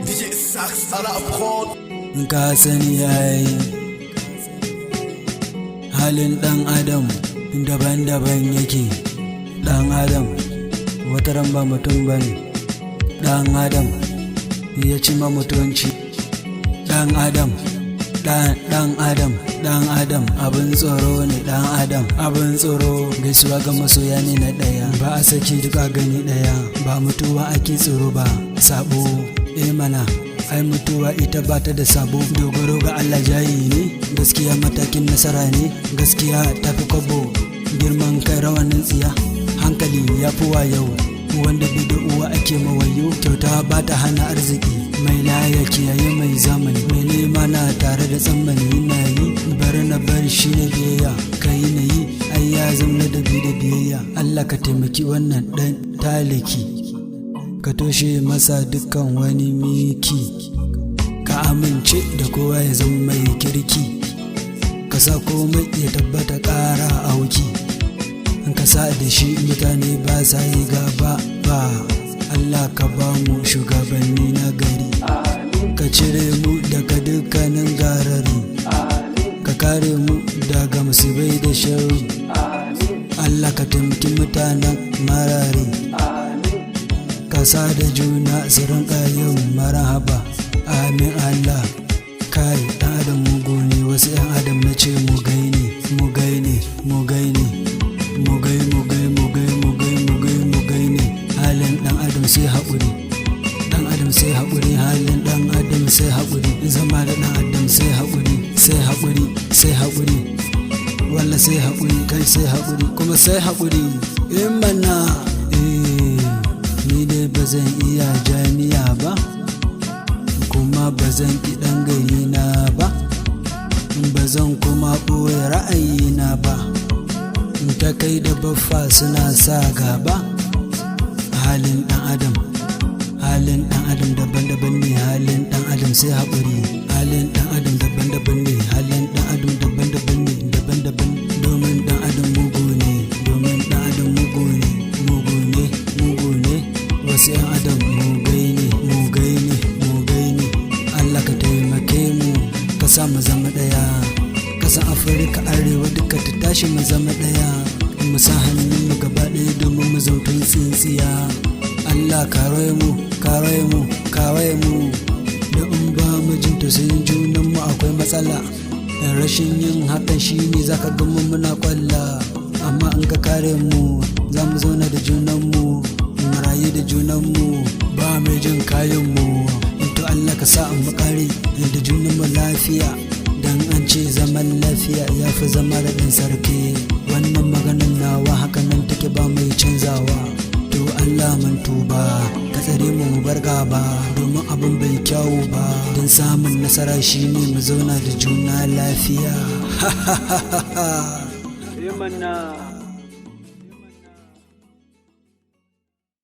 DJ Sax à la prod. Ka sani yayi halin ɗan adam daban-daban yake. Ɗan adam wataran ba mutum bane. Ɗan adam ya ci ma mutunci. Ɗan adam ɗan adam abin tsoro ne. Ɗan adam abin tsoro. Gaisuwa ga masoya ne na ɗaya, ba a saki duka gani ɗaya. Ba mutuwa ake tsoro ba, sabo mana. Ai mutuwa ita bata da sabo. Dogaro ga Allah jayi ne, gaskiya matakin nasara ne. Gaskiya tafi kwabo, girman kai rawanin tsiya. Hankali ya fi wayo, wanda bai da uwa ake mawayo. Kyauta bata hana arziki, mai laya kiyaye mai zamani. Mai nema na tare da tsammani na yi, bari na bari shine biyayya. Kai na yi ai ya zama da biyayya. Allah ka taimaki wannan dan taliki, ka toshe masa dukkan wani miki. Ka amince da kowa ya zama mai kirki, ka sa komai ya tabbata ƙara auki. In ka sa da shi mutane ba sa yi gaba ba. Allah ka ba mu shugabanni na gari, ka cire mu daga dukkanin garari, ka kare mu daga musibai da sharri. Allah ka taimaki mutanen marari, kasa da juna su rinka yin marhaba. Amin Allah. Kai ɗan adam mugu ne, wasu 'yan adam na ce mugai ne. Halin ɗan adam sai haƙuri, ɗan adam sai haƙuri. Halin ɗan adam sai haƙuri, zama da ɗan adam sai haƙuri, sai haƙuri. Walla sai haƙuri, kai sai haƙuri, kuma sai haƙuri. Mana ni dai ba zan iya jami'a ba, kuma ba zan ƙi ɗan gari na ba, ba zan kuma ɓoye ra'ayina ba. Ta kai da baffa suna sa gaba. Halin ɗan adam daban-daban ne. Halin ɗan adam sai haƙuri. Halin ɗan adam daban-daban ne. Halin ɗan adam daban-daban ne. Domin ɗan adam mugu ne, wasu 'yan adam mugai ne. Allah ka taimake mu, ka sa mu zama ɗaya. Kasan Afirka arewa duka ta tashi mu zama ɗaya. Mu sa hannun mu gaba ɗaya domin mu zautun tsintsiya. Allah kawai mu. Da in ba mu jin tausayin junan mu akwai matsala. Rashin yin hakan shine zaka ga mu muna kwalla. Amma in ka kare mu, za mu zauna da junan mu, mu rayu da junan mu, ba mai jin kayan mu. To Allah ka sa mu kare da junan mu lafiya, dan an ce zaman lafiya ya fi zama da ɗan sarki. Wannan maganar nawa haka nan take, ba mai canzawa. To Allah mun tuba, ka tsare mu bar gaba, domin abin bai kyawu ba. Don samun nasara shine mu zauna da juna lafiya.